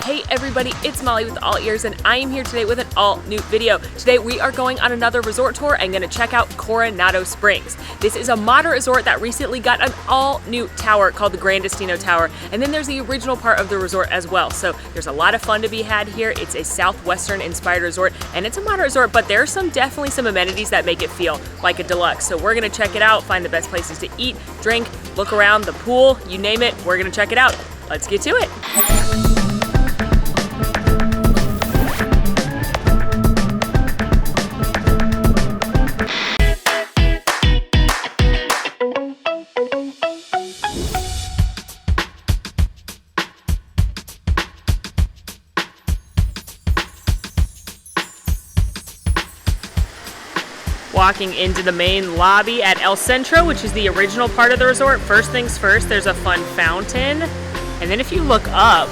Hey everybody, it's Molly with All Ears, and I am here today with an all-new video. Today we are going on another resort tour and gonna check out Coronado Springs. This is a modern resort that recently got an all-new tower called the Grandest Eno Tower, and then there's the original part of the resort as well. So there's a lot of fun to be had here. It's a Southwestern inspired resort, and it's a modern resort, but there are definitely some amenities that make it feel like a deluxe. So we're gonna check it out, find the best places to eat, drink, look around, the pool, you name it, we're gonna check it out. Let's get to it. Walking into the main lobby at El Centro, which is the original part of the resort. First things first, there's a fun fountain. And then if you look up,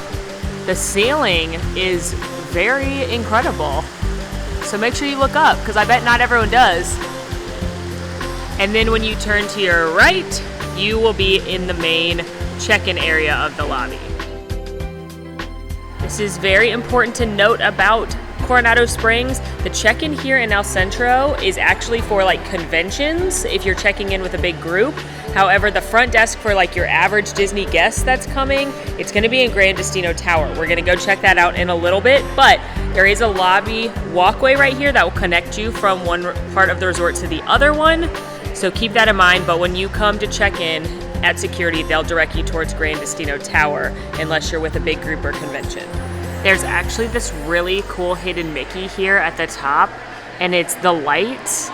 the ceiling is very incredible. So make sure you look up, because I bet not everyone does. And then when you turn to your right, you will be in the main check-in area of the lobby. This is very important to note about Coronado Springs. The check-in here in El Centro is actually for like conventions if you're checking in with a big group. However, the front desk for like your average Disney guest that's coming, it's going to be in Grandest Eno Tower. We're going to go check that out in a little bit, but there is a lobby walkway right here that will connect you from one part of the resort to the other one. So keep that in mind, but when you come to check in at security, they'll direct you towards Grandest Eno Tower unless you're with a big group or convention. There's actually this really cool hidden Mickey here at the top, and it's the lights,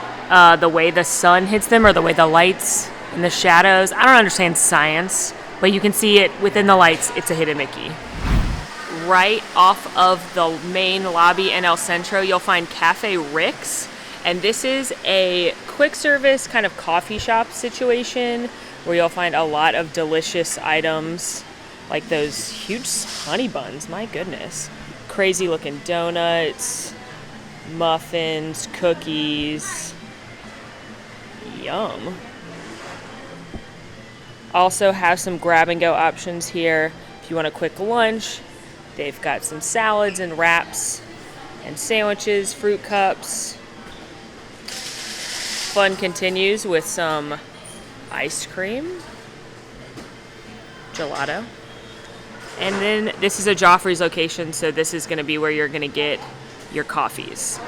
the way the sun hits them, or the way the lights and the shadows. I don't understand science, but you can see it within the lights. It's a hidden Mickey. Right off of the main lobby in El Centro, you'll find Cafe Rick's, and this is a quick service kind of coffee shop situation where you'll find a lot of delicious items, like those huge honey buns, my goodness. Crazy looking donuts, muffins, cookies. Yum. Also have some grab and go options here. If you want a quick lunch, they've got some salads and wraps and sandwiches, fruit cups. Fun continues with some ice cream, gelato. And then this is a Joffrey's location, so this is going to be where you're going to get your coffees.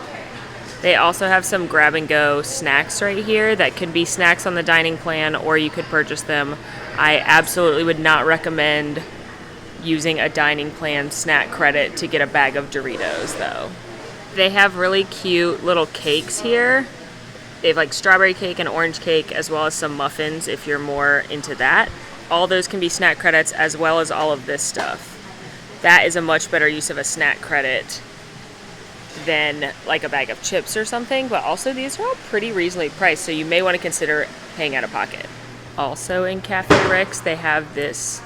They also have some grab and go snacks right here that could be snacks on the dining plan, or you could purchase them. I absolutely would not recommend using a dining plan snack credit to get a bag of Doritos though. They have really cute little cakes here. They have like strawberry cake and orange cake, as well as some muffins if you're more into that. All those can be snack credits, as well as all of this stuff. That is a much better use of a snack credit than like a bag of chips or something, but also these are all pretty reasonably priced, so you may want to consider paying out of pocket. Also in Cafe Rick's, they have this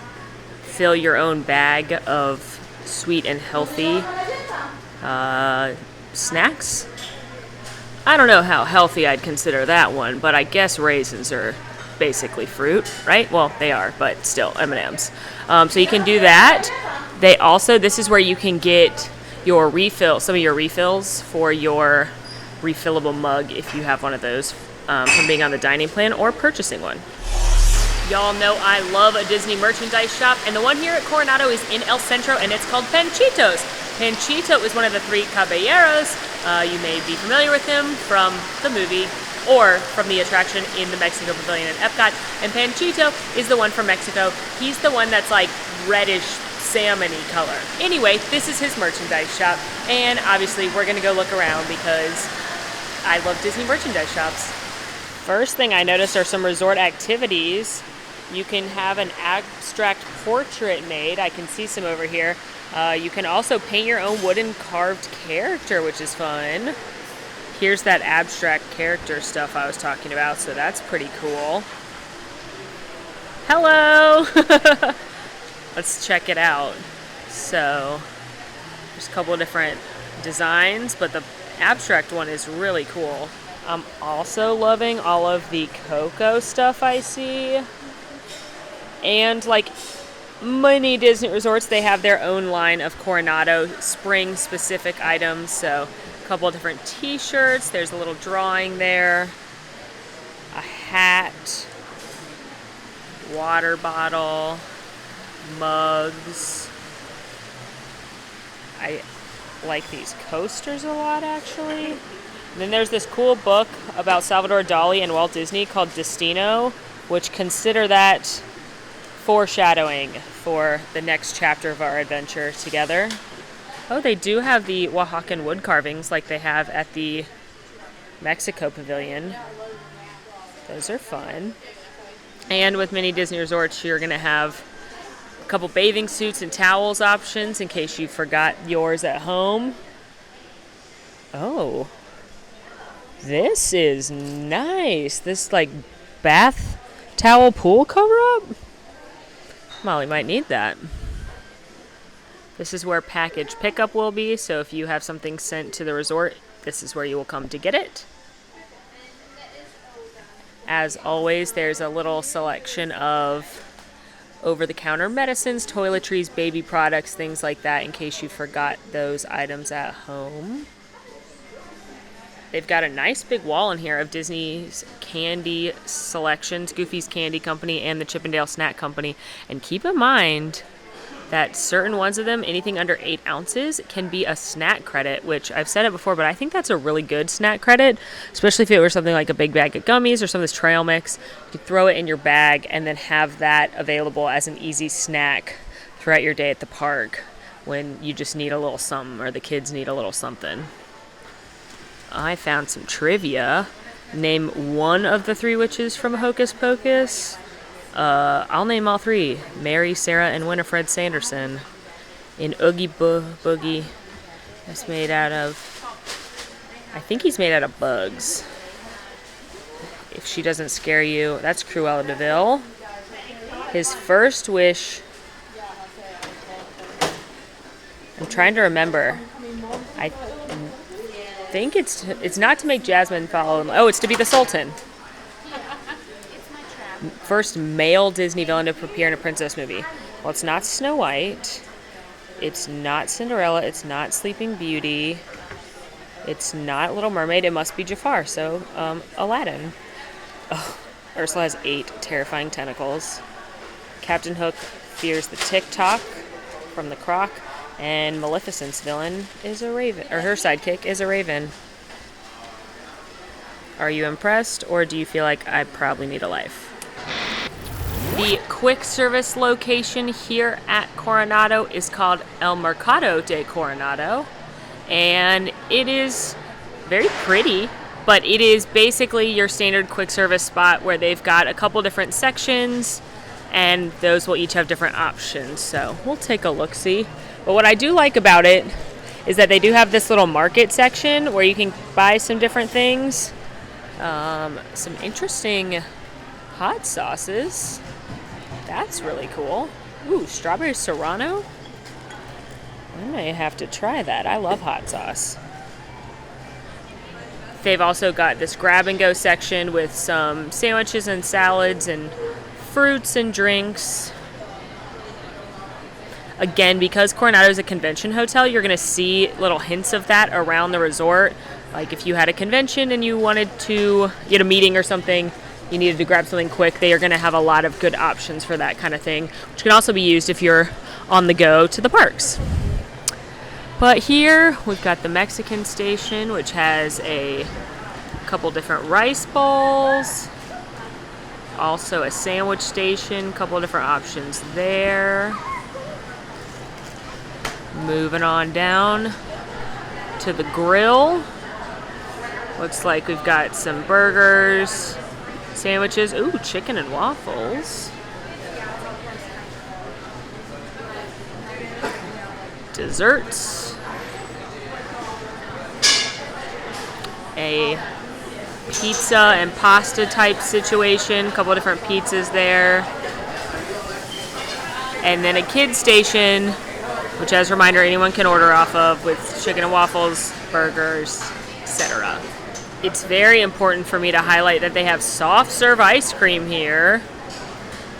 fill your own bag of sweet and healthy snacks. I don't know how healthy I'd consider that one, but I guess raisins are basically fruit, right? Well, they are, but still M&Ms. So you can do that. They also, this is where you can get your refill, some of your refills for your refillable mug if you have one of those from being on the dining plan or purchasing one. Y'all know I love a Disney merchandise shop, and the one here at Coronado is in El Centro, and it's called Panchitos. Panchito is one of the three caballeros. You may be familiar with him from the movie or from the attraction in the Mexico Pavilion at Epcot. And Panchito is the one from Mexico. He's the one that's like reddish salmon-y color. Anyway, this is his merchandise shop, and obviously we're gonna go look around because I love Disney merchandise shops. First thing I noticed are some resort activities. You can have an abstract portrait made. I can see some over here. You can also paint your own wooden carved character, which is fun. Here's that abstract character stuff I was talking about, so that's pretty cool. Hello! Let's check it out. So, there's a couple of different designs, but the abstract one is really cool. I'm also loving all of the Coco stuff I see. And like, many Disney resorts, they have their own line of Coronado Springs specific items. So a couple of different t-shirts. There's a little drawing there. A hat. Water bottle. Mugs. I like these coasters a lot, actually. And then there's this cool book about Salvador Dali and Walt Disney called Destino, which consider that foreshadowing for the next chapter of our adventure together. Oh, they do have the Oaxacan wood carvings like they have at the Mexico Pavilion. Those are fun. And with many Disney resorts, you're going to have a couple bathing suits and towels options in case you forgot yours at home. Oh, this is nice. This like bath towel pool cover-up? Molly might need that. This is where package pickup will be, so if you have something sent to the resort, this is where you will come to get it. As always, there's a little selection of over-the-counter medicines, toiletries, baby products, things like that in case you forgot those items at home. They've got a nice big wall in here of Disney's candy selections, Goofy's Candy Company and the Chippendale Snack Company. And keep in mind that certain ones of them, anything under 8 ounces, can be a snack credit, which I've said it before, but I think that's a really good snack credit, especially if it were something like a big bag of gummies or some of this trail mix. You could throw it in your bag and then have that available as an easy snack throughout your day at the park when you just need a little something or the kids need a little something. I found some trivia. Name one of the 3 witches from Hocus Pocus. I'll name all 3. Mary, Sarah, and Winifred Sanderson. In Oogie Boogie. That's made out of... I think he's made out of bugs. If she doesn't scare you, that's Cruella de Vil. His first wish... I'm trying to remember. I think it's not to make Jasmine follow him. Oh, it's to be the Sultan. First male Disney villain to appear in a princess movie. Well, it's not Snow White. It's not Cinderella. It's not Sleeping Beauty. It's not Little Mermaid. It must be Jafar. So, Aladdin. Oh, Ursula has 8 terrifying tentacles. Captain Hook fears the tick-tock from the croc. And Maleficent's villain is a raven, or her sidekick is a raven. Are you impressed, or do you feel like I probably need a life? The quick service location here at Coronado is called El Mercado de Coronado, and it is very pretty, but it is basically your standard quick service spot where they've got a couple different sections, and those will each have different options. So we'll take a look-see. But what I do like about it is that they do have this little market section where you can buy some different things. Some interesting hot sauces. That's really cool. Ooh, strawberry serrano? I may have to try that. I love hot sauce. They've also got this grab-and-go section with some sandwiches and salads and fruits and drinks. Again, because Coronado is a convention hotel, you're going to see little hints of that around the resort. Like if you had a convention and you wanted to get a meeting or something, you needed to grab something quick, they are going to have a lot of good options for that kind of thing, which can also be used if you're on the go to the parks. But here we've got the Mexican station, which has a couple different rice bowls. Also a sandwich station, a couple different options there. Moving on down to the grill. Looks like we've got some burgers, sandwiches. Ooh, chicken and waffles. Desserts. A pizza and pasta type situation. A couple of different pizzas there. And then a kids station, which, as a reminder, anyone can order off of with chicken and waffles, burgers, etc. It's very important for me to highlight that they have soft serve ice cream here.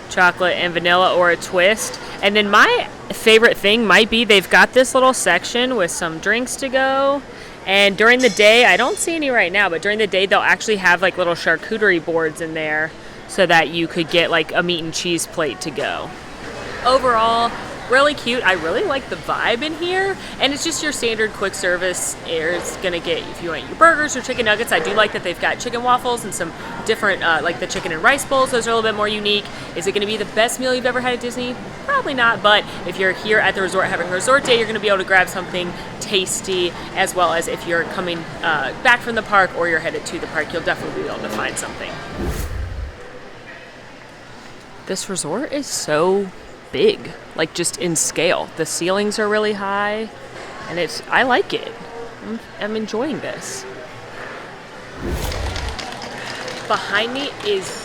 Chocolate and vanilla or a twist. And then my favorite thing might be they've got this little section with some drinks to go. And during the day, I don't see any right now, but during the day they'll actually have like little charcuterie boards in there so that you could get like a meat and cheese plate to go. Overall, really cute. I really like the vibe in here, and it's just your standard quick service. It's gonna get, if you want your burgers or chicken nuggets. I do like that they've got chicken waffles and some different like the chicken and rice bowls. Those are a little bit more unique. Is it gonna be the best meal you've ever had at Disney? Probably not, but if you're here at the resort having a resort day, you're gonna be able to grab something tasty, as well as if you're coming back from the park or you're headed to the park, you'll definitely be able to find something. This resort is so big, like just in scale. The ceilings are really high, and I like it. I'm enjoying this. Behind me is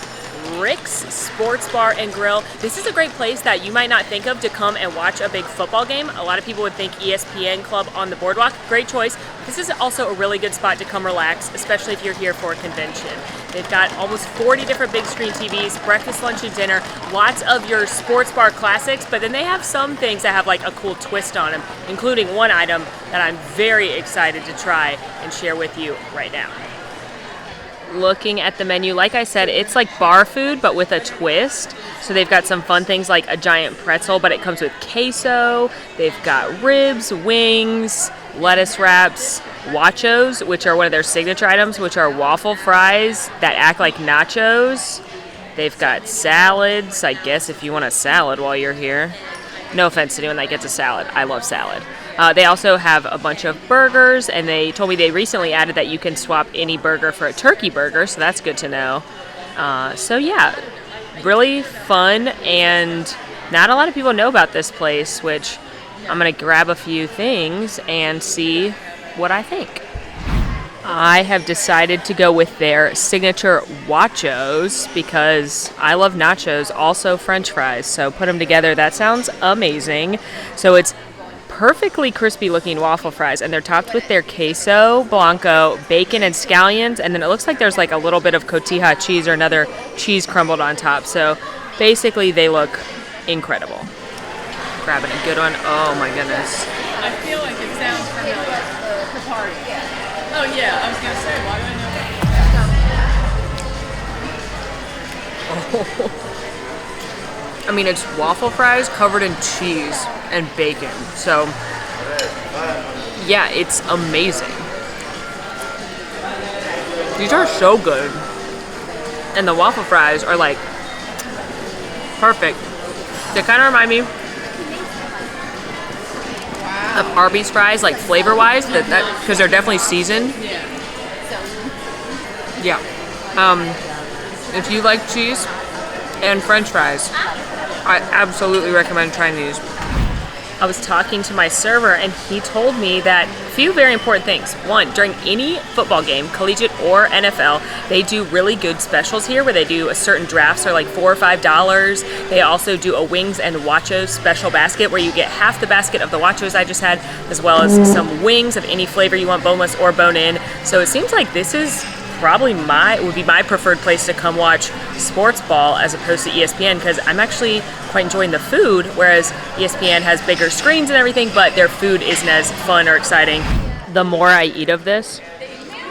Rick's Sports Bar and Grill. This is a great place that you might not think of to come and watch a big football game. A lot of people would think ESPN Club on the boardwalk. Great choice. This is also a really good spot to come relax, especially if you're here for a convention. They've got almost 40 different big screen TVs, breakfast, lunch, and dinner, lots of your sports bar classics, but then they have some things that have like a cool twist on them, including one item that I'm very excited to try and share with you right now. Looking at the menu, like I said, it's like bar food but with a twist. So they've got some fun things like a giant pretzel, but it comes with queso. They've got ribs, wings, lettuce wraps, nachos, which are one of their signature items, which are waffle fries that act like nachos. They've got salads, I guess, if you want a salad while you're here. No offense to anyone that gets a salad. I love salad. They also have a bunch of burgers, and they told me they recently added that you can swap any burger for a turkey burger, so that's good to know. So yeah, really fun, and not a lot of people know about this place, which I'm going to grab a few things and see what I think. I have decided to go with their signature nachos because I love nachos, also French fries, so put them together. That sounds amazing. So it's perfectly crispy looking waffle fries, and they're topped with their queso blanco, bacon, and scallions, and then it looks like there's like a little bit of cotija cheese or another cheese crumbled on top. So basically they look incredible. Grabbing a good one. Oh my goodness. I feel like it sounds familiar. The party. Oh yeah, I was gonna say, why do I know that? I mean, it's waffle fries covered in cheese and bacon. So, yeah, it's amazing. These are so good. And the waffle fries are like perfect. They kind of remind me of Arby's fries, like flavor-wise, because they're definitely seasoned. Yeah. If you like cheese and French fries, I absolutely recommend trying these. I was talking to my server, and he told me that a few very important things. One, during any football game, collegiate or NFL, they do really good specials here where they do a certain drafts are like $4 or $5. They also do a wings and nachos special basket where you get half the basket of the nachos I just had, as well as some wings of any flavor you want, boneless or bone-in. So it seems like this is probably would be my preferred place to come watch sports ball as opposed to ESPN, because I'm actually quite enjoying the food, whereas ESPN has bigger screens and everything, but their food isn't as fun or exciting. The more I eat of this,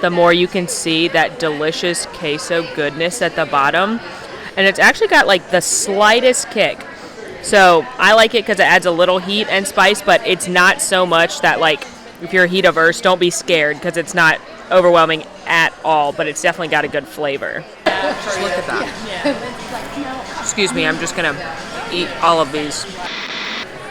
the more you can see that delicious queso goodness at the bottom, and it's actually got like the slightest kick. So I like it because it adds a little heat and spice, but it's not so much that, like, if you're heat averse, don't be scared because it's not overwhelming at all, but it's definitely got a good flavor. Just look at that. Excuse me, I'm just gonna eat all of these.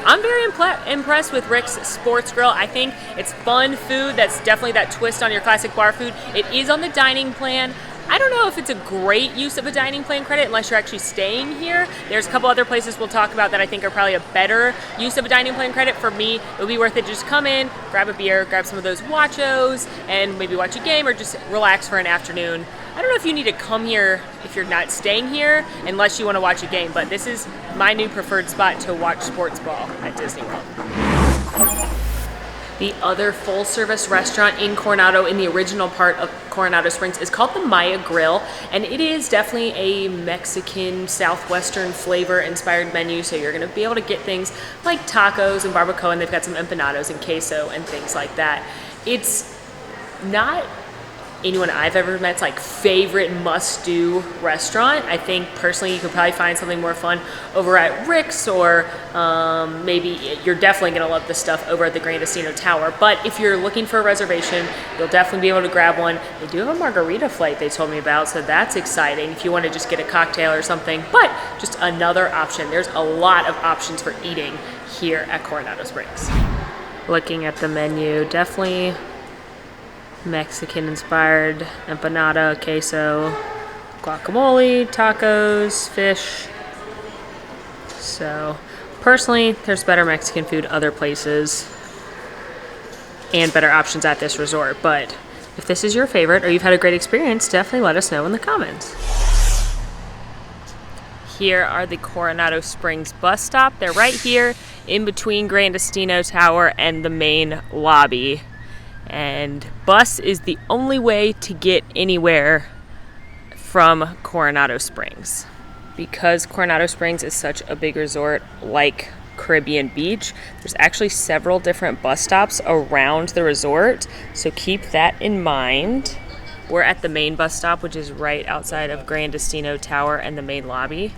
I'm very impressed with Rick's Sports Grill. I think it's fun food that's definitely that twist on your classic bar food. It is on the dining plan. I don't know if it's a great use of a dining plan credit unless you're actually staying here. There's a couple other places we'll talk about that I think are probably a better use of a dining plan credit. For me, it would be worth it to just come in, grab a beer, grab some of those nachos, and maybe watch a game or just relax for an afternoon. I don't know if you need to come here if you're not staying here unless you want to watch a game, but this is my new preferred spot to watch sports ball at Disney World. The other full service restaurant in Coronado, in the original part of Coronado Springs, is called the Maya Grill, and it is definitely a Mexican southwestern flavor inspired menu, so you're gonna be able to get things like tacos and barbacoa, and they've got some empanadas and queso and things like that. It's not anyone I've ever met's like favorite must-do restaurant. I think personally you could probably find something more fun over at Rick's, or maybe you're definitely gonna love the stuff over at the Grandest Eno Tower. But if you're looking for a reservation, you'll definitely be able to grab one. They do have a margarita flight they told me about, so that's exciting if you want to just get a cocktail or something. But just another option. There's a lot of options for eating here at Coronado Springs. Looking at the menu, definitely Mexican inspired empanada, queso, guacamole, tacos, fish. So personally, there's better Mexican food other places and better options at this resort. But if this is your favorite or you've had a great experience, definitely let us know in the comments. Here are the Coronado Springs bus stop. They're right here in between Grandest Eno Tower and the main lobby. And bus is the only way to get anywhere from Coronado Springs. Because Coronado Springs is such a big resort like Caribbean Beach, there's actually several different bus stops around the resort, so keep that in mind. We're at the main bus stop, which is right outside of Grandest Eno Tower and the main lobby,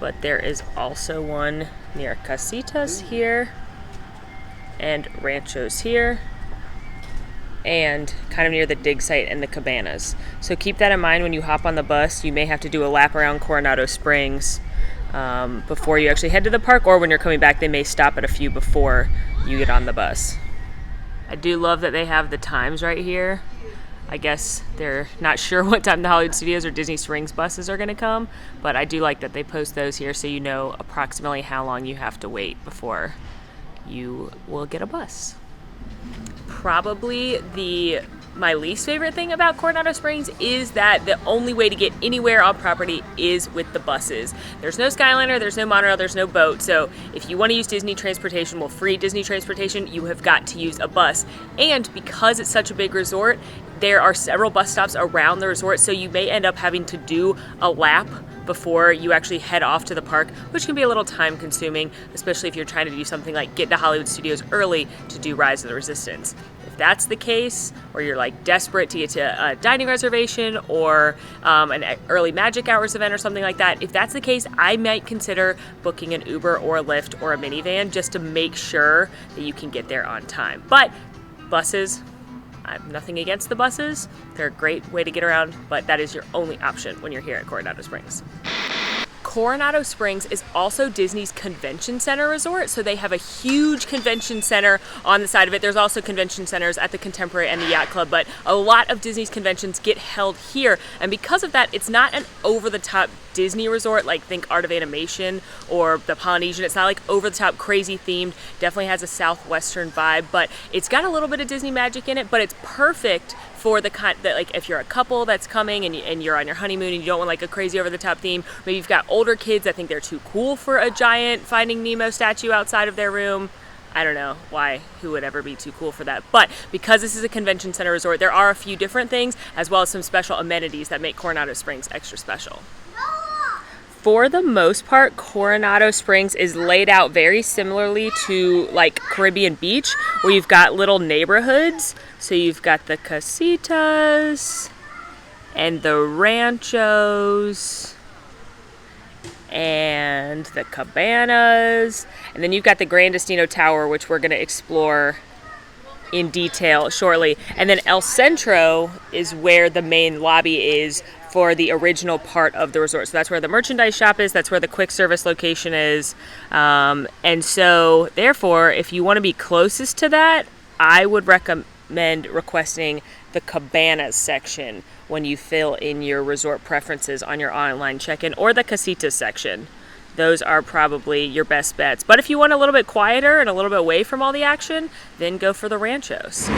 but there is also one near Casitas here and Ranchos here, and kind of near the dig site and the cabanas. So keep that in mind when you hop on the bus. You may have to do a lap around Coronado Springs before you actually head to the park, or when you're coming back, they may stop at a few before you get on the bus. I do love that they have the times right here. I guess they're not sure what time the Hollywood Studios or Disney Springs buses are going to come, but I do like that they post those here so you know approximately how long you have to wait before you will get a bus. Probably my least favorite thing about Coronado Springs is that the only way to get anywhere on property is with the buses. There's no Skyliner, there's no monorail, there's no boat. So if you want to use Disney transportation, well, free Disney transportation, you have got to use a bus. And because it's such a big resort, there are several bus stops around the resort, so you may end up having to do a lap before you actually head off to the park, which can be a little time consuming, especially if you're trying to do something like get to Hollywood Studios early to do Rise of the Resistance. If that's the case, or you're like desperate to get to a dining reservation or an early Magic Hours event or something like that, if that's the case, I might consider booking an Uber or a Lyft or a minivan just to make sure that you can get there on time. But buses, I have nothing against the buses. They're a great way to get around, but that is your only option when you're here at Coronado Springs. Coronado Springs is also Disney's convention center resort, so they have a huge convention center on the side of it. There's also convention centers at the Contemporary and the Yacht Club, but a lot of Disney's conventions get held here, and because of that, it's not an over-the-top Disney resort like think Art of Animation or the Polynesian. It's not like over-the-top crazy themed, definitely has a southwestern vibe, but it's got a little bit of Disney magic in it, but it's perfect for the kind that, like, if you're a couple that's coming and you're on your honeymoon and you don't want like a crazy over-the-top theme, maybe you've got older kids that think they're too cool for a giant Finding Nemo statue outside of their room. I don't know why, who would ever be too cool for that. But because this is a convention center resort, there are a few different things as well as some special amenities that make Coronado Springs extra special. For the most part, Coronado Springs is laid out very similarly to like Caribbean Beach, where you've got little neighborhoods. So you've got the Casitas and the Ranchos and the Cabanas, and then you've got the Grandest Eno Tower, which we're going to explore in detail shortly. And then El Centro is where the main lobby is for the original part of the resort. So that's where the merchandise shop is, that's where the quick service location is. And so therefore, if you want to be closest to that, I would recommend requesting the Cabanas section when you fill in your resort preferences on your online check-in, or the Casitas section. Those are probably your best bets. But if you want a little bit quieter and a little bit away from all the action, then go for the Ranchos.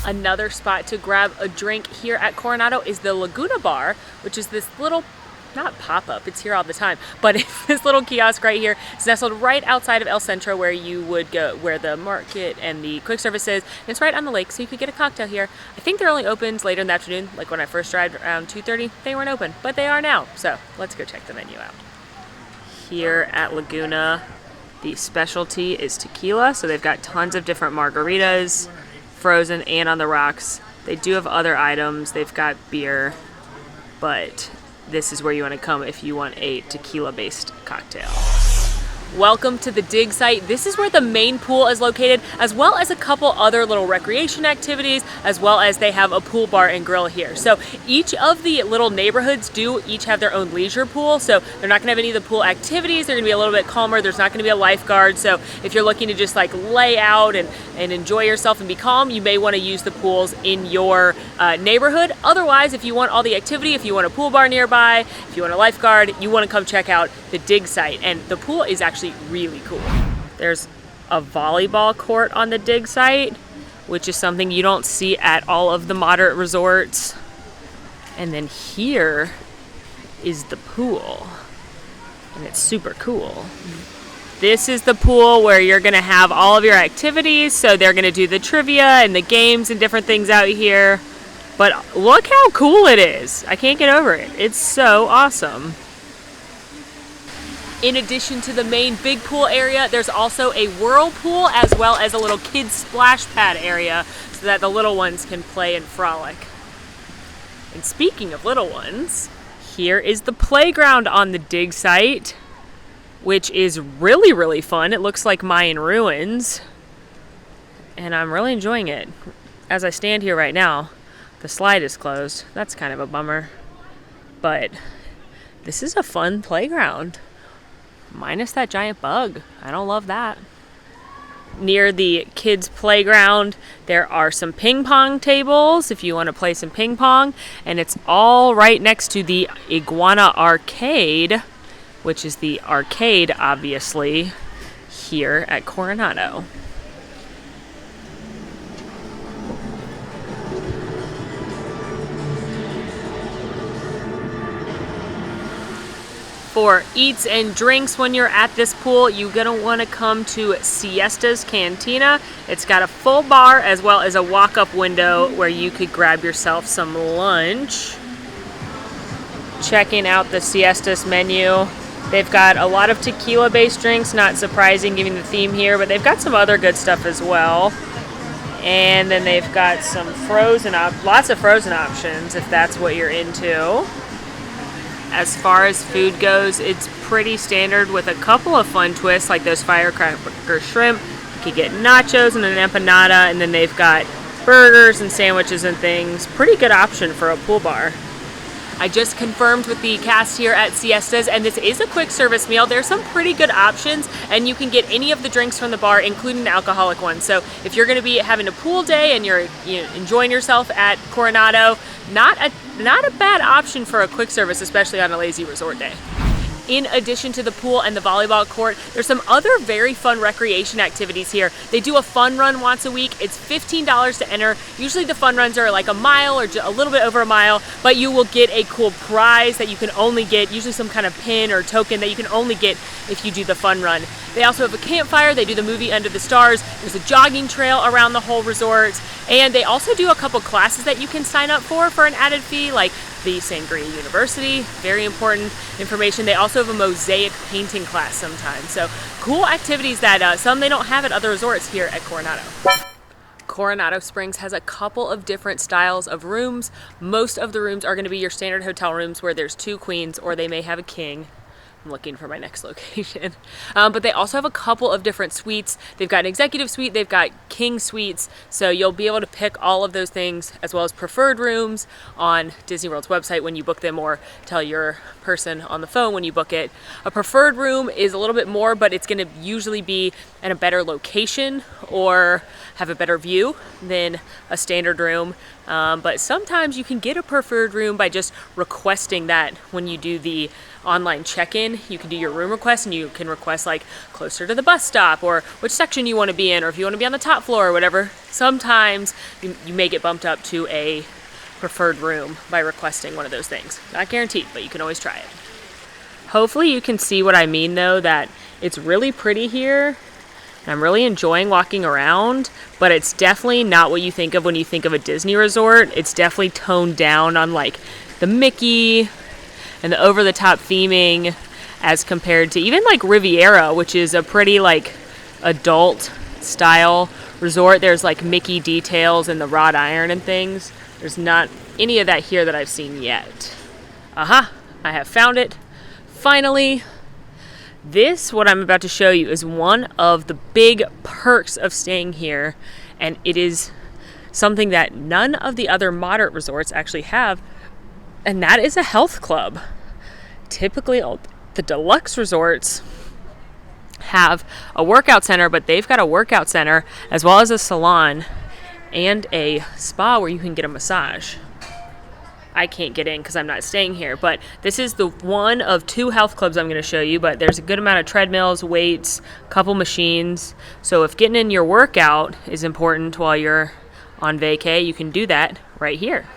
Another spot to grab a drink here at Coronado is the Laguna Bar, which is this little not pop-up, it's here all the time, but it's this little kiosk right here. It's nestled right outside of El Centro where you would go, where the market and the quick service is. And it's right on the lake, so you could get a cocktail here. I think they're only open later in the afternoon. Like when I first arrived around 2:30, they weren't open, but they are now. So let's go check the menu out. Here at Laguna, the specialty is tequila. So they've got tons of different margaritas, frozen and on the rocks. They do have other items. They've got beer, but this is where you want to come if you want a tequila-based cocktail. Welcome to the dig site. This is where the main pool is located, as well as a couple other little recreation activities, as well as they have a pool bar and grill here. So each of the little neighborhoods do each have their own leisure pool. So they're not gonna have any of the pool activities. They're gonna be a little bit calmer. There's not gonna be a lifeguard. So if you're looking to just like lay out and enjoy yourself and be calm, you may wanna use the pools in your neighborhood. Otherwise, if you want all the activity, if you want a pool bar nearby, if you want a lifeguard, you wanna come check out the dig site. And the pool is actually really cool. There's a volleyball court on the dig site, which is something you don't see at all of the moderate resorts. And then here is the pool, and it's super cool. This is the pool where you're gonna have all of your activities. So they're gonna do the trivia and the games and different things out here. But look how cool it is. I can't get over it. It's so awesome. In addition to the main big pool area, there's also a whirlpool as well as a little kids splash pad area so that the little ones can play and frolic. And speaking of little ones, here is the playground on the dig site, which is really, really fun. It looks like Mayan ruins, and I'm really enjoying it. As I stand here right now, the slide is closed. That's kind of a bummer, but this is a fun playground. Minus that giant bug. I don't love that. Near the kids' playground, there are some ping pong tables if you want to play some ping pong. And it's all right next to the Iguana Arcade, which is the arcade, obviously, here at Coronado. For eats and drinks when you're at this pool, you're gonna wanna come to Siesta's Cantina. It's got a full bar as well as a walk-up window where you could grab yourself some lunch. Checking out the Siesta's menu. They've got a lot of tequila-based drinks, not surprising given the theme here, but they've got some other good stuff as well. And then they've got some lots of frozen options if that's what you're into. As far as food goes, it's pretty standard with a couple of fun twists like those firecracker shrimp. You could get nachos and an empanada, and then they've got burgers and sandwiches and things. Pretty good option for a pool bar. I just confirmed with the cast here at Siesta's, and this is a quick service meal. There's some pretty good options, and you can get any of the drinks from the bar, including the alcoholic ones. So if you're going to be having a pool day and you're enjoying yourself at Coronado, not a bad option for a quick service, especially on a lazy resort day. In addition to the pool and the volleyball court, there's some other very fun recreation activities here. They do a fun run once a week. It's $15 to enter. Usually the fun runs are like a mile or a little bit over a mile, but you will get a cool prize that you can only get, usually some kind of pin or token that you can only get if you do the fun run. They also have a campfire. They do the movie Under the Stars. There's a jogging trail around the whole resort. And they also do a couple classes that you can sign up for an added fee, like the Sangria University, very important information. They also have a mosaic painting class sometimes. So cool activities that some they don't have at other resorts here at Coronado. Coronado Springs has a couple of different styles of rooms. Most of the rooms are going to be your standard hotel rooms where there's 2 queens or they may have a king. I'm looking for my next location. But they also have a couple of different suites. They've got an executive suite, they've got king suites, so you'll be able to pick all of those things as well as preferred rooms on Disney World's website when you book them, or tell your person on the phone when you book it. A preferred room is a little bit more, but it's going to usually be in a better location or have a better view than a standard room. But sometimes you can get a preferred room by just requesting that when you do the online check-in. You can do your room request and you can request like closer to the bus stop or which section you want to be in, or if you want to be on the top floor or whatever. Sometimes you may get bumped up to a preferred room by requesting one of those things. Not guaranteed, but you can always try it. Hopefully you can see what I mean though, that it's really pretty here. I'm really enjoying walking around, but it's definitely not what you think of when you think of a Disney resort. It's definitely toned down on like the Mickey and the over-the-top theming as compared to even like Riviera, which is a pretty like adult style resort. There's like Mickey details and the wrought iron and things. There's not any of that here that I've seen yet. Aha, I have found it. Finally. This, what I'm about to show you, is one of the big perks of staying here, and it is something that none of the other moderate resorts actually have, and that is a health club. Typically, the deluxe resorts have a workout center, but they've got a workout center as well as a salon and a spa where you can get a massage. I can't get in because I'm not staying here, but this is the one of 2 health clubs I'm going to show you, but there's a good amount of treadmills, weights, couple machines. So if getting in your workout is important while you're on vacay, you can do that right here.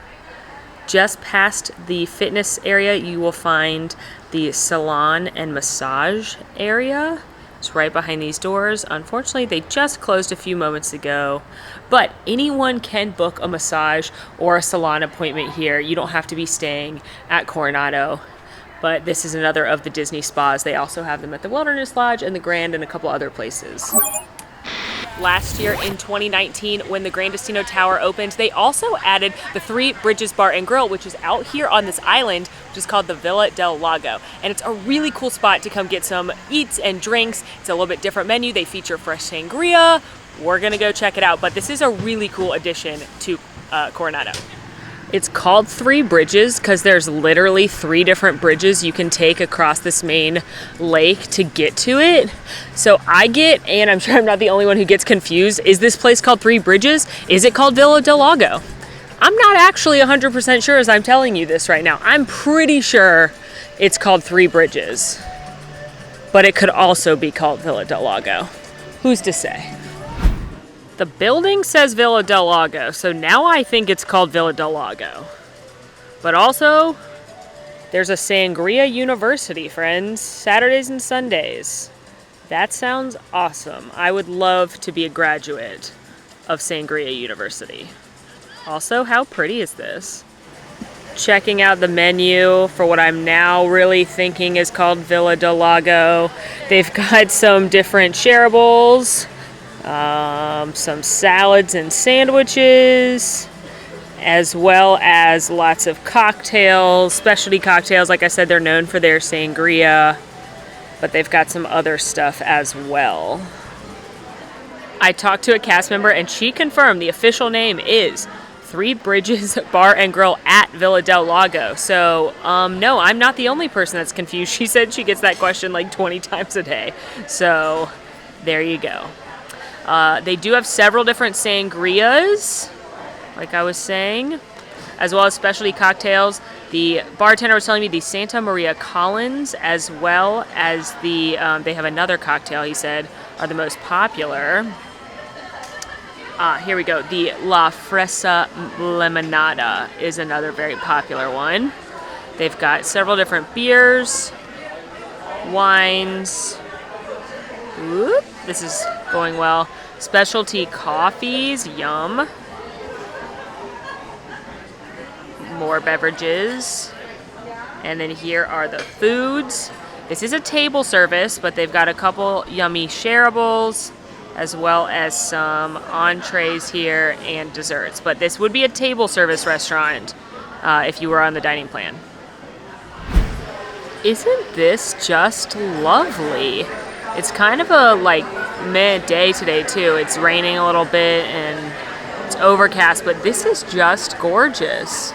Just past the fitness area, you will find the salon and massage area. It's right behind these doors. Unfortunately, they just closed a few moments ago, but anyone can book a massage or a salon appointment here. You don't have to be staying at Coronado, but this is another of the Disney spas. They also have them at the Wilderness Lodge and the Grand and a couple other places. Last year in 2019, when the Grandest Eno Tower opened, they also added the Three Bridges Bar and Grill, which is out here on this island, which is called the Villa del Lago. And it's a really cool spot to come get some eats and drinks. It's a little bit different menu. They feature fresh sangria. We're gonna go check it out, but this is a really cool addition to Coronado. It's called Three Bridges because there's literally 3 different bridges you can take across this main lake to get to it. So and I'm sure I'm not the only one who gets confused, is this place called Three Bridges? Is it called Villa del Lago? I'm not actually 100% sure as I'm telling you this right now. I'm pretty sure it's called Three Bridges, but it could also be called Villa del Lago. Who's to say? The building says Villa del Lago, so now I think it's called Villa del Lago. But also, there's a Sangria University, friends. Saturdays and Sundays. That sounds awesome. I would love to be a graduate of Sangria University. Also, how pretty is this? Checking out the menu for what I'm now really thinking is called Villa del Lago. They've got some different shareables. Some salads and sandwiches, as well as lots of cocktails, specialty cocktails. Like I said, they're known for their sangria, but they've got some other stuff as well. I talked to a cast member and she confirmed the official name is Three Bridges Bar and Grill at Villa del Lago. So, no, I'm not the only person that's confused. She said she gets that question like 20 times a day. So, there you go. They do have several different sangrias, like I was saying, as well as specialty cocktails. The bartender was telling me the Santa Maria Collins, as well as the, they have another cocktail, he said, are the most popular. Here we go. The La Fresa Limonada is another very popular one. They've got several different beers, wines. Whoop, this is going well. Specialty coffees, yum. More beverages. And then here are the foods. This is a table service, but they've got a couple yummy shareables, as well as some entrees here and desserts. But this would be a table service restaurant if you were on the dining plan. Isn't this just lovely? It's kind of a like midday today too. It's raining a little bit and it's overcast, but this is just gorgeous.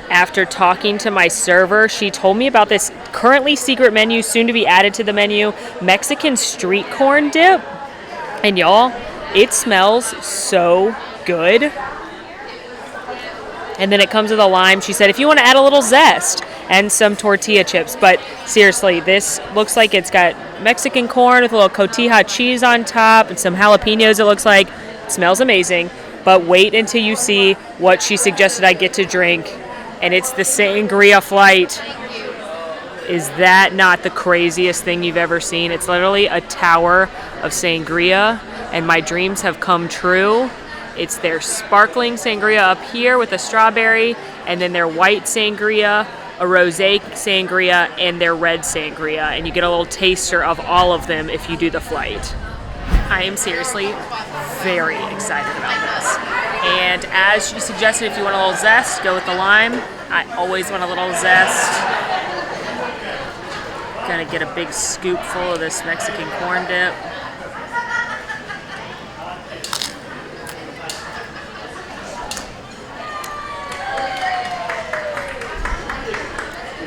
After talking to my server, she told me about this currently secret menu, soon to be added to the menu, Mexican street corn dip. And y'all, it smells so good. And then it comes with a lime. She said if you want to add a little zest and some tortilla chips. But seriously, this looks like it's got Mexican corn with a little cotija cheese on top and some jalapenos, it looks like. It smells amazing. But wait until you see what she suggested I get to drink. And it's the sangria flight. Is that not the craziest thing you've ever seen? It's literally a tower of sangria, and my dreams have come true. It's their sparkling sangria up here with a strawberry, and then their white sangria, a rosé sangria, and their red sangria, and you get a little taster of all of them if you do the flight. I am seriously very excited about this. And as you suggested, if you want a little zest, go with the lime. I always want a little zest. Gonna get a big scoop full of this Mexican corn dip.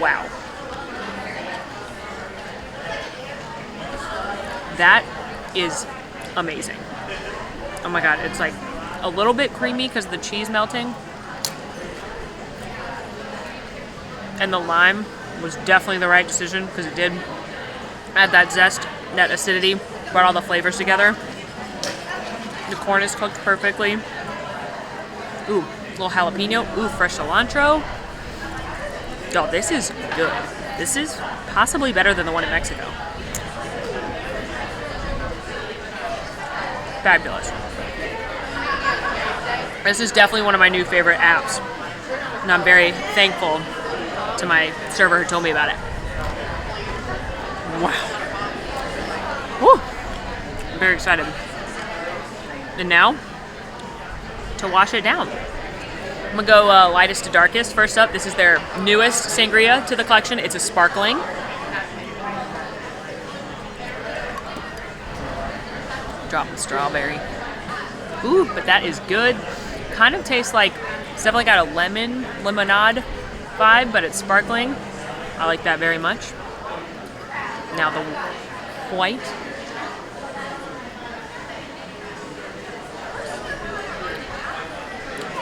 Wow. That is amazing. Oh my god, it's like a little bit creamy because of the cheese melting. And the lime was definitely the right decision because it did add that zest, that acidity, brought all the flavors together. The corn is cooked perfectly. Ooh, little jalapeno. Ooh, fresh cilantro. Oh, this is good. This is possibly better than the one in Mexico. Fabulous. This is definitely one of my new favorite apps, and I'm very thankful to my server who told me about it. Wow. Woo. I'm very excited. And now, to wash it down. I'm gonna go lightest to darkest. First up, this is their newest sangria to the collection. It's a sparkling. Drop the strawberry. Ooh, but that is good. Kind of tastes like, it's definitely got a lemonade vibe, but it's sparkling. I like that very much. Now the white.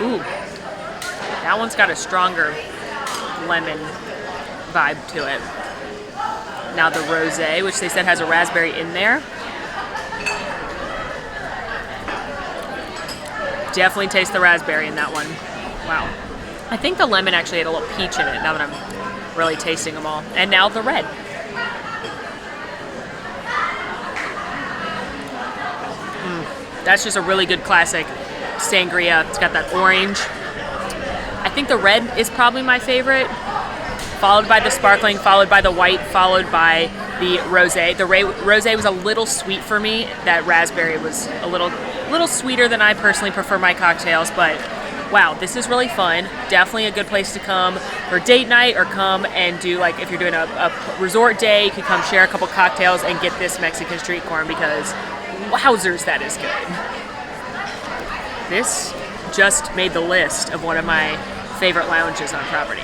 Ooh, that one's got a stronger lemon vibe to it. Now the rosé, which they said has a raspberry in there. Definitely taste the raspberry in that one. Wow. I think the lemon actually had a little peach in it now that I'm really tasting them all. And now the red. That's just a really good classic sangria. It's got that orange. I think the red is probably my favorite, followed by the sparkling, followed by the white, followed by the rosé. The rosé was a little sweet for me. That raspberry was a little sweeter than I personally prefer my cocktails, but wow, this is really fun. Definitely a good place to come for date night, or come and do, like, if you're doing a resort day, you can come share a couple cocktails and get this Mexican street corn, because wowzers, that is good. This just made the list of one of my favorite lounges on property.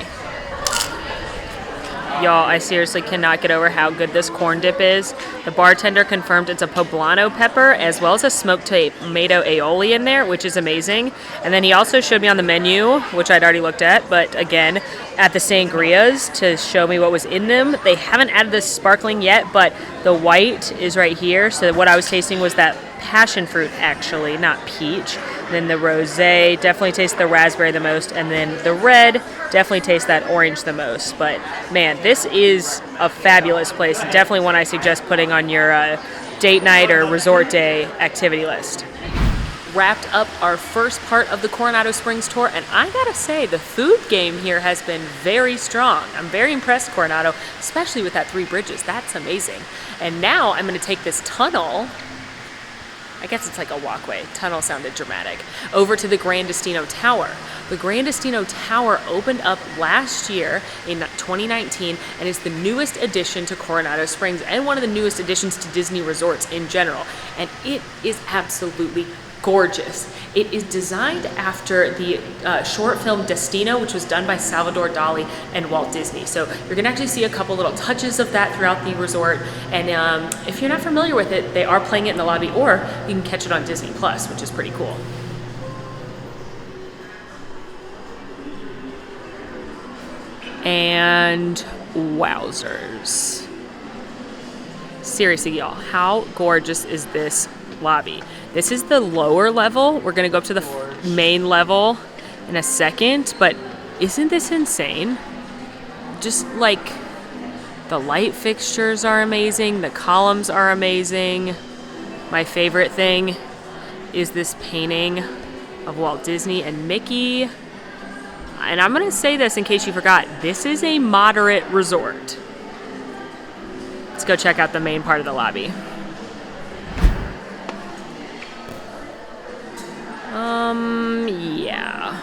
Y'all, I seriously cannot get over how good this corn dip is. The bartender confirmed it's a poblano pepper as well as a smoked tomato aioli in there, which is amazing. And then he also showed me on the menu, which I'd already looked at, but again, at the sangrias to show me what was in them. They haven't added this sparkling yet, but the white is right here. So what I was tasting was that passion fruit, actually, not peach. Then the rosé definitely tastes the raspberry the most, and then the red definitely tastes that orange the most. But man, this is a fabulous place. Definitely one I suggest putting on your date night or resort day activity list. Wrapped up our first part of the Coronado Springs tour, and I gotta say, the food game here has been very strong. I'm very impressed, Coronado, especially with that 3 bridges. That's amazing. And now I'm gonna take this tunnel, I guess it's like a walkway, tunnel sounded dramatic, over to the Grandest Eno Tower. The Grandest Eno Tower opened up last year in 2019 and is the newest addition to Coronado Springs and one of the newest additions to Disney resorts in general. And it is absolutely gorgeous. It is designed after the short film Destino, which was done by Salvador Dali and Walt Disney. So you're gonna actually see a couple little touches of that throughout the resort. And if you're not familiar with it, they are playing it in the lobby, or you can catch it on Disney Plus, which is pretty cool. And wowzers. Seriously, y'all, how gorgeous is this lobby? This is the lower level. We're gonna go up to the main level in a second, but isn't this insane? Just like The light fixtures are amazing. The columns are amazing. My favorite thing is this painting of Walt Disney and Mickey. And I'm going to say this in case you forgot. This is a moderate resort. Let's go check out the main part of the lobby. Yeah.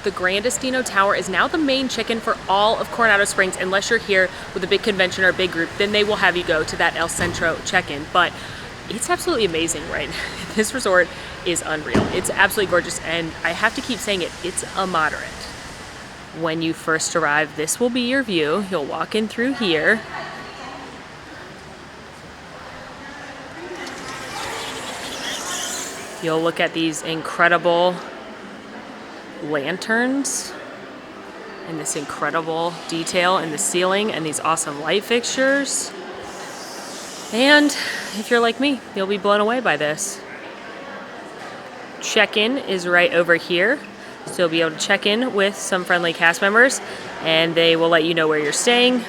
The Grandest Eno Tower is now the main check-in for all of Coronado Springs. Unless you're here with a big convention or a big group, then they will have you go to that El Centro check-in. But it's absolutely amazing, right? This resort is unreal. It's absolutely gorgeous, and I have to keep saying it, it's a moderate. When you first arrive, this will be your view. You'll walk in through here. You'll look at these incredible lanterns and this incredible detail in the ceiling and these awesome light fixtures. And if you're like me, you'll be blown away by this. Check-in is right over here. So you'll be able to check in with some friendly cast members, and they will let you know where you're staying.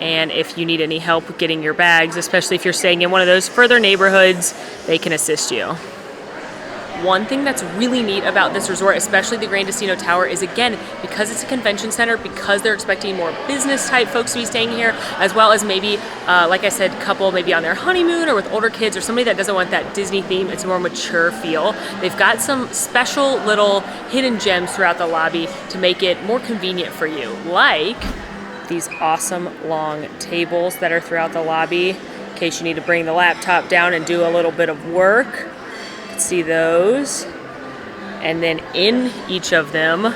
And if you need any help getting your bags, especially if you're staying in one of those further neighborhoods, they can assist you. One thing that's really neat about this resort, especially the Grandest Eno Tower, is again, because it's a convention center, because they're expecting more business type folks to be staying here, as well as maybe, like I said, couple maybe on their honeymoon or with older kids or somebody that doesn't want that Disney theme, it's a more mature feel. They've got some special little hidden gems throughout the lobby to make it more convenient for you, like these awesome long tables that are throughout the lobby in case you need to bring the laptop down and do a little bit of work. See those, and then in each of them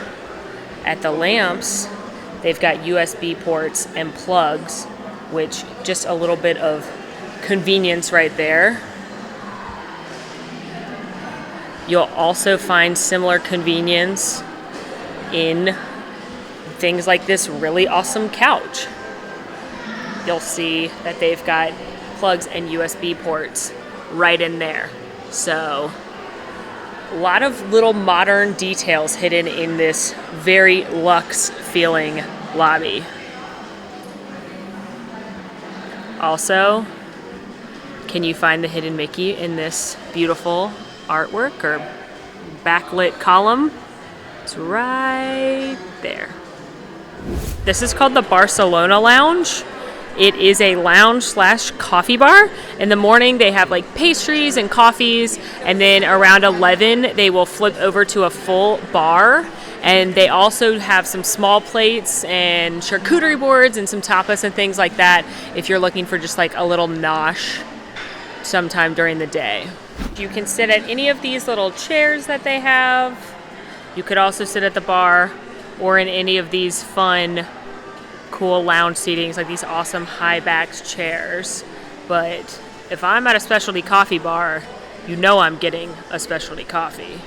at the lamps they've got USB ports and plugs, which just a little bit of convenience right there. You'll also find similar convenience in things like this really awesome couch. You'll see that they've got plugs and USB ports right in there. So, a lot of little modern details hidden in this very luxe feeling lobby. Also, can you find the hidden Mickey in this beautiful artwork or backlit column? It's right there. This is called the Barcelona Lounge. It is a lounge / coffee bar. In the morning, they have like pastries and coffees, and then around 11, they will flip over to a full bar. And they also have some small plates and charcuterie boards and some tapas and things like that if you're looking for just like a little nosh sometime during the day. You can sit at any of these little chairs that they have. You could also sit at the bar or in any of these fun cool lounge seatings, like these awesome high-backed chairs. But if I'm at a specialty coffee bar, you know I'm getting a specialty coffee.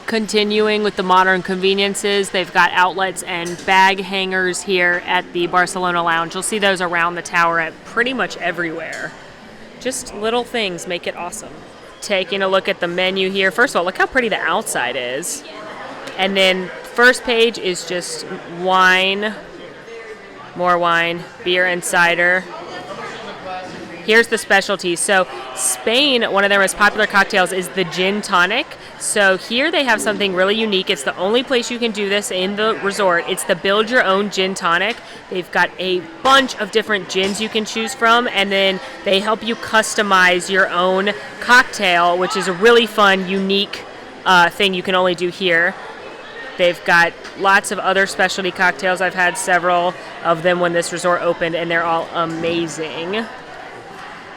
Continuing with the modern conveniences, they've got outlets and bag hangers here at the Barcelona Lounge. You'll see those around the tower at pretty much everywhere. Just little things make it awesome. Taking a look at the menu here. First of all, look how pretty the outside is. And then first page is just wine, more wine, beer and cider. Here's the specialties. So Spain, one of their most popular cocktails is the gin tonic. So here they have something really unique. It's the only place you can do this in the resort. It's the build your own gin tonic. They've got a bunch of different gins you can choose from, and then they help you customize your own cocktail, which is a really fun, unique thing you can only do here. They've got lots of other specialty cocktails. I've had several of them when this resort opened, and they're all amazing.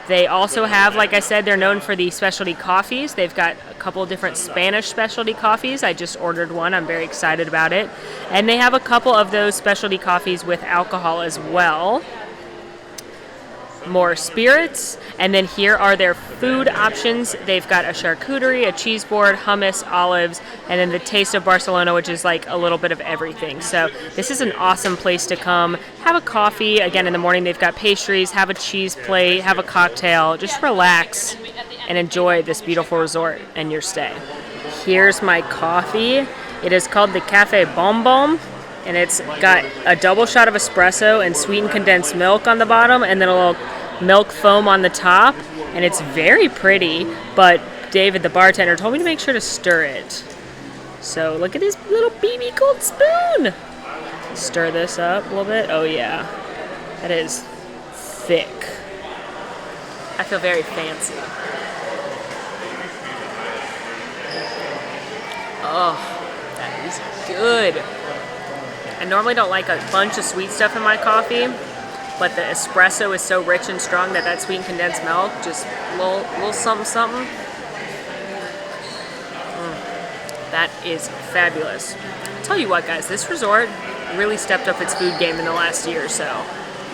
They also have, like I said, they're known for the specialty coffees. They've got a couple of different Spanish specialty coffees. I just ordered one. I'm very excited about it. And they have a couple of those specialty coffees with alcohol as well. More spirits. And then here are their food options. They've got a charcuterie, a cheese board, hummus, olives, and then the Taste of Barcelona, which is like a little bit of everything. So this is an awesome place to come. Have a coffee. Again, in the morning they've got pastries, have a cheese plate, have a cocktail. Just relax and enjoy this beautiful resort and your stay. Here's my coffee. It is called the Cafe Bom Bom. And it's got a double shot of espresso and sweetened condensed milk on the bottom, and then a little milk foam on the top. And it's very pretty, but David, the bartender, told me to make sure to stir it. So look at this little BB gold spoon. Stir this up a little bit. Oh yeah, that is thick. I feel very fancy. Oh, that is good. I normally don't like a bunch of sweet stuff in my coffee, but the espresso is so rich and strong that sweetened condensed milk, just a little something, something. That is fabulous. I'll tell you what, guys, this resort really stepped up its food game in the last year or so.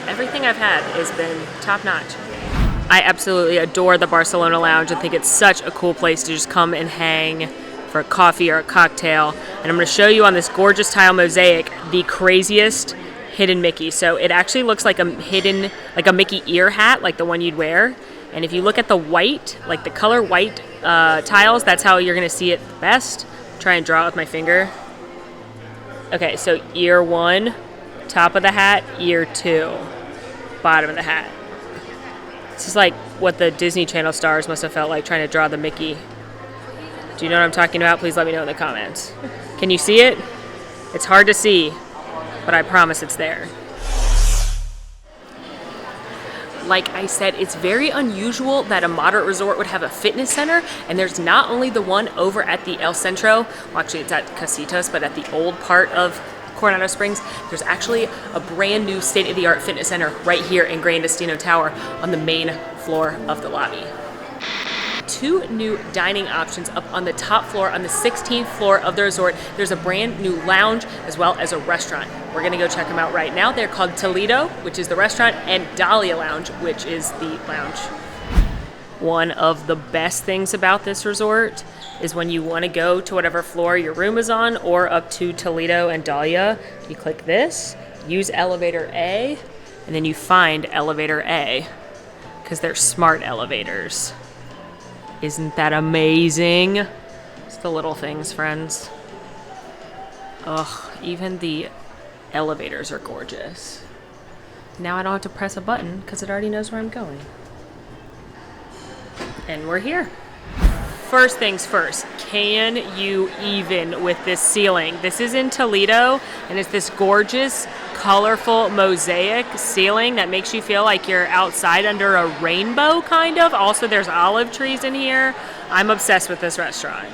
Everything I've had has been top notch. I absolutely adore the Barcelona Lounge and think it's such a cool place to just come and hang for a coffee or a cocktail. And I'm going to show you on this gorgeous tile mosaic the craziest hidden Mickey. So it actually looks like a Mickey ear hat, like the one you'd wear. And if you look at the white, like the color white tiles, that's how you're going to see it best. Try and draw it with my finger. Okay, so ear 1, top of the hat, ear 2, bottom of the hat. This is like what the Disney Channel stars must have felt like trying to draw the Mickey. Do you know what I'm talking about? Please let me know in the comments. Can you see it? It's hard to see, but I promise it's there. Like I said, it's very unusual that a moderate resort would have a fitness center, and there's not only the one over at the El Centro, well actually it's at Casitas, but at the old part of Coronado Springs, there's actually a brand new state-of-the-art fitness center right here in Grandest Eno Tower on the main floor of the lobby. 2 new dining options up on the top floor. On the 16th floor of the resort, there's a brand new lounge as well as a restaurant. We're gonna go check them out right now. They're called Toledo, which is the restaurant, and Dahlia Lounge, which is the lounge. One of the best things about this resort is when you want to go to whatever floor your room is on or up to Toledo and Dahlia, you click this, use elevator A, and then you find elevator A because they're smart elevators. Isn't that amazing? It's the little things, friends. Ugh, even the elevators are gorgeous. Now I don't have to press a button because it already knows where I'm going. And we're here. First things first, can you even with this ceiling? This is in Toledo, and it's this gorgeous, colorful mosaic ceiling that makes you feel like you're outside under a rainbow, kind of. Also, there's olive trees in here. I'm obsessed with this restaurant.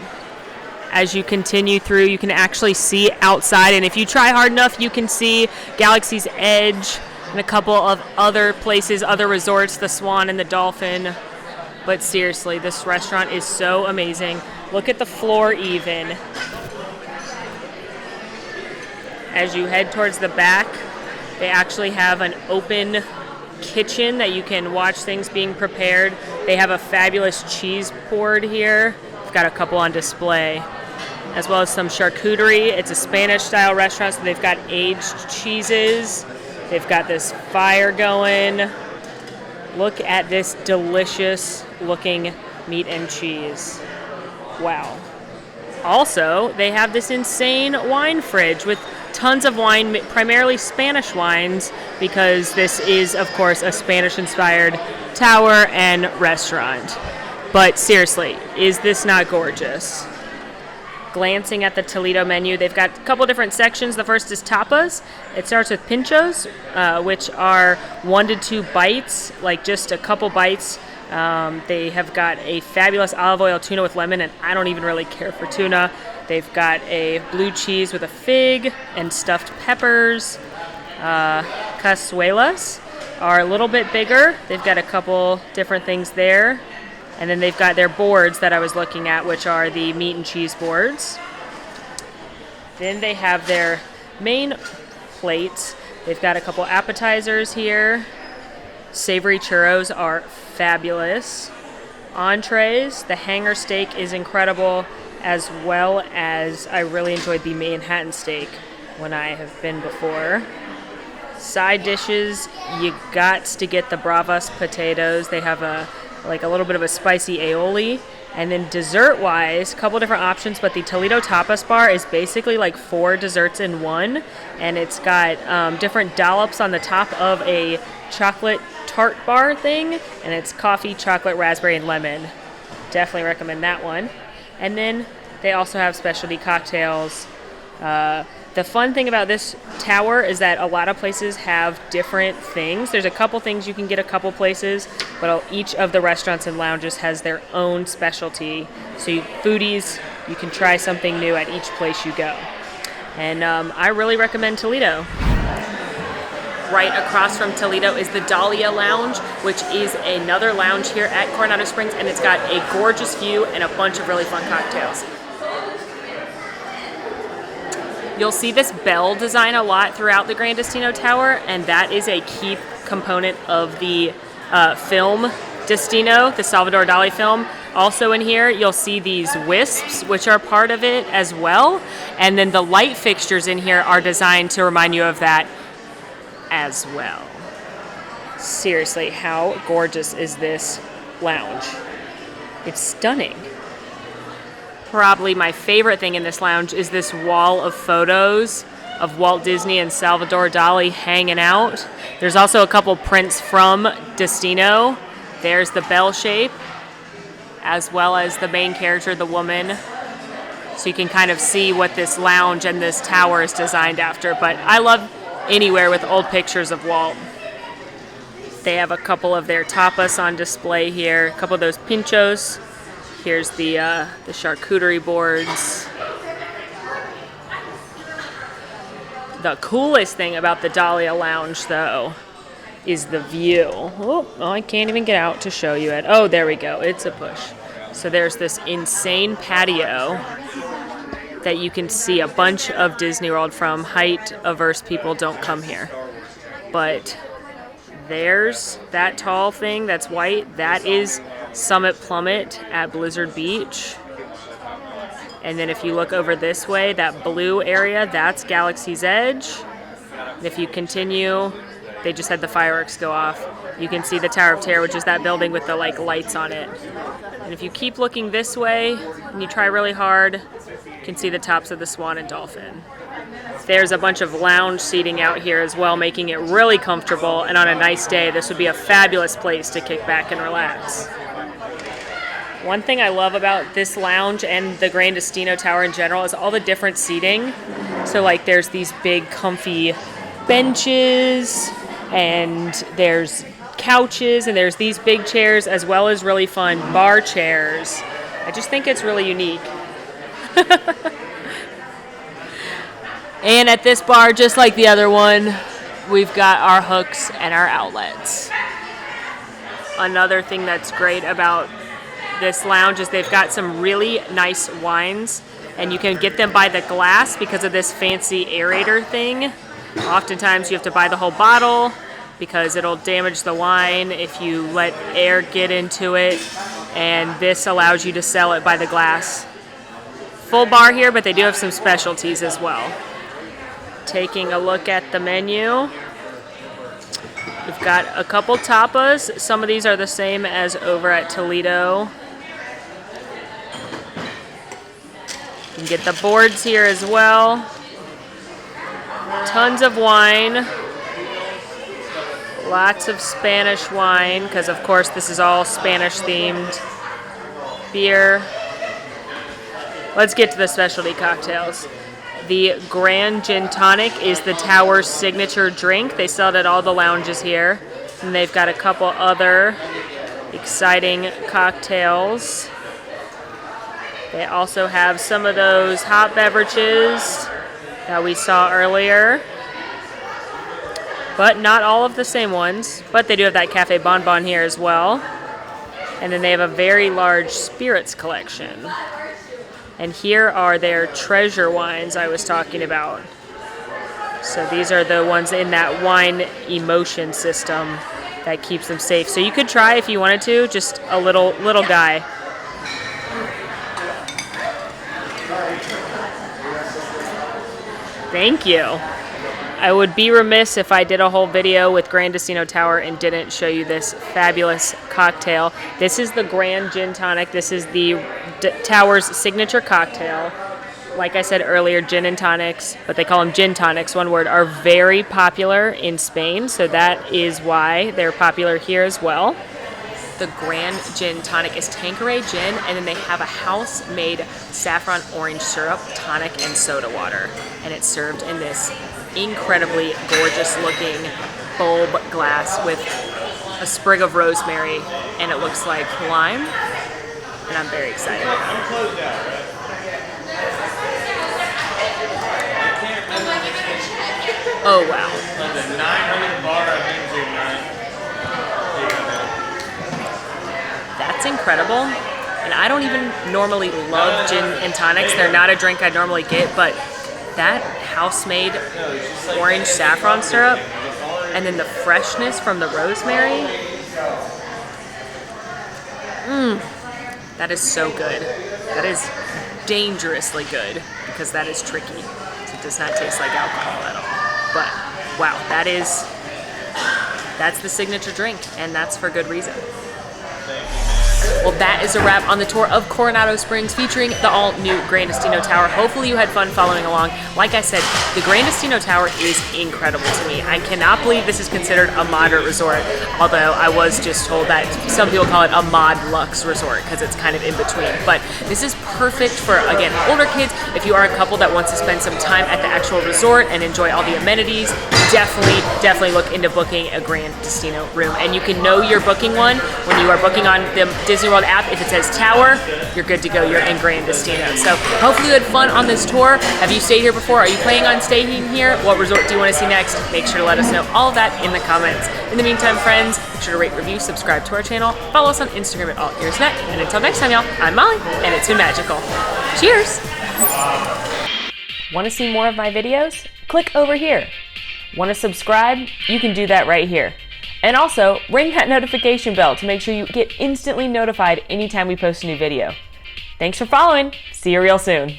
As you continue through, you can actually see outside, and if you try hard enough, you can see Galaxy's Edge and a couple of other places, other resorts, the Swan and the Dolphin. But seriously, this restaurant is so amazing. Look at the floor even. As you head towards the back, they actually have an open kitchen that you can watch things being prepared. They have a fabulous cheese board here. They've got a couple on display, as well as some charcuterie. It's a Spanish-style restaurant, so they've got aged cheeses. They've got this fire going. Look at this delicious looking meat and cheese. Wow. Also, they have this insane wine fridge with tons of wine, primarily Spanish wines, because this is, of course, a Spanish-inspired tower and restaurant. But seriously, is this not gorgeous? Glancing at the Toledo menu, they've got a couple different sections. The first is tapas. It starts with pinchos, which are 1 to 2 bites, like just a couple bites. They have got a fabulous olive oil tuna with lemon, and I don't even really care for tuna. They've got a blue cheese with a fig and stuffed peppers. Cazuelas are a little bit bigger. They've got a couple different things there. And then they've got their boards that I was looking at, which are the meat and cheese boards. Then they have their main plates. They've got a couple appetizers here. Savory churros are fabulous. Entrees, the hanger steak is incredible, as well as I really enjoyed the Manhattan steak when I have been before. Side dishes, you got to get the bravas potatoes. They have a little bit of a spicy aioli, And then dessert-wise, a couple different options, but the Toledo Tapas Bar is basically like 4 desserts in one, and it's got different dollops on the top of a chocolate tart bar thing, and it's coffee, chocolate, raspberry, and lemon. Definitely recommend that one. And then they also have specialty cocktails. The fun thing about this tower is that a lot of places have different things. There's a couple things you can get a couple places, but each of the restaurants and lounges has their own specialty. So foodies, you can try something new at each place you go. And I really recommend Toledo. Right across from Toledo is the Dahlia Lounge, which is another lounge here at Coronado Springs, and it's got a gorgeous view and a bunch of really fun cocktails. You'll see this bell design a lot throughout the Grandest Eno Tower, and that is a key component of the film Destino, the Salvador Dali film. Also in here, you'll see these wisps, which are part of it as well. And then the light fixtures in here are designed to remind you of that as well. Seriously, how gorgeous is this lounge? It's stunning. Probably my favorite thing in this lounge is this wall of photos of Walt Disney and Salvador Dali hanging out. There's also a couple prints from Destino. There's the bell shape, as well as the main character, the woman. So you can kind of see what this lounge and this tower is designed after. But I love anywhere with old pictures of Walt. They have a couple of their tapas on display here, a couple of those pinchos. Here's the charcuterie boards. The coolest thing about the Dahlia Lounge, though, is the view. Oh, I can't even get out to show you it. Oh, there we go. It's a push. So there's this insane patio that you can see a bunch of Disney World from. Height-averse people don't come here. But there's that tall thing that's white. That is Summit Plummet at Blizzard Beach. And then if you look over this way, that blue area, that's Galaxy's Edge. And if you continue, they just had the fireworks go off. You can see the Tower of Terror, which is that building with the lights on it. And if you keep looking this way and you try really hard, you can see the tops of the Swan and Dolphin. There's a bunch of lounge seating out here as well, making it really comfortable. And on a nice day, this would be a fabulous place to kick back and relax. One thing I love about this lounge and the Grandest Eno Tower in general is all the different seating. So there's these big comfy benches, and there's couches, and there's these big chairs, as well as really fun bar chairs. I just think it's really unique. And at this bar, just like the other one, we've got our hooks and our outlets. Another thing that's great about this lounge is they've got some really nice wines, and you can get them by the glass because of this fancy aerator thing. Oftentimes you have to buy the whole bottle because it'll damage the wine if you let air get into it, and this allows you to sell it by the glass. Full bar here, but they do have some specialties as well. Taking a look at the menu, we've got a couple tapas. Some of these are the same as over at Toledo. You can get the boards here as well. Tons of wine. Lots of Spanish wine, because of course this is all Spanish themed. Beer. Let's get to the specialty cocktails. The Grand Gin Tonic is the tower's signature drink. They sell it at all the lounges here. And they've got a couple other exciting cocktails. They also have some of those hot beverages that we saw earlier, but not all of the same ones. But they do have that Cafe Bonbon here as well. And then they have a very large spirits collection. And here are their treasure wines I was talking about. So these are the ones in that wine emotion system that keeps them safe. So you could try if you wanted to, just a little guy. Thank you. I would be remiss if I did a whole video with Grandest Eno Tower and didn't show you this fabulous cocktail. This is the Grand Gin Tonic. This is the Tower's signature cocktail. Like I said earlier, gin and tonics, but they call them gin tonics, one word, are very popular in Spain, so that is why they're popular here as well. The Grand Gin Tonic is Tanqueray gin, and then they have a house-made saffron orange syrup, tonic, and soda water. And it's served in this incredibly gorgeous-looking bulb glass with a sprig of rosemary, and it looks like lime, and I'm very excited about it. Oh, wow. That's incredible. And I don't even normally love gin and tonics. They're not a drink I normally get, but that house-made orange saffron syrup and then the freshness from the rosemary. That is so good. That is dangerously good because that is tricky. It does not taste like alcohol at all. But wow, that's the signature drink, and that's for good reason. Well, that is a wrap on the tour of Coronado Springs featuring the all-new Grandest Eno Tower. Hopefully you had fun following along. Like I said, the Grandest Eno Tower is incredible to me. I cannot believe this is considered a moderate resort, although I was just told that some people call it a Mod-Luxe resort because it's kind of in between. But this is perfect for, again, older kids. If you are a couple that wants to spend some time at the actual resort and enjoy all the amenities, definitely look into booking a Grandest Eno room. And you can know you're booking one when you are booking on the Disney World app. If it says Tower, you're good to go. You're in Grandest Eno. So hopefully you had fun on this tour. Have you stayed here before? Are you planning on staying here? What resort do you want to see next? Make sure to let us know all of that in the comments. In the meantime, friends, make sure to rate, review, subscribe to our channel, follow us on Instagram at AllEars.net. And until next time, y'all, I'm Molly, and it's been magical. Cheers! Want to see more of my videos? Click over here. Want to subscribe? You can do that right here. And also, ring that notification bell to make sure you get instantly notified anytime we post a new video. Thanks for following. See you real soon.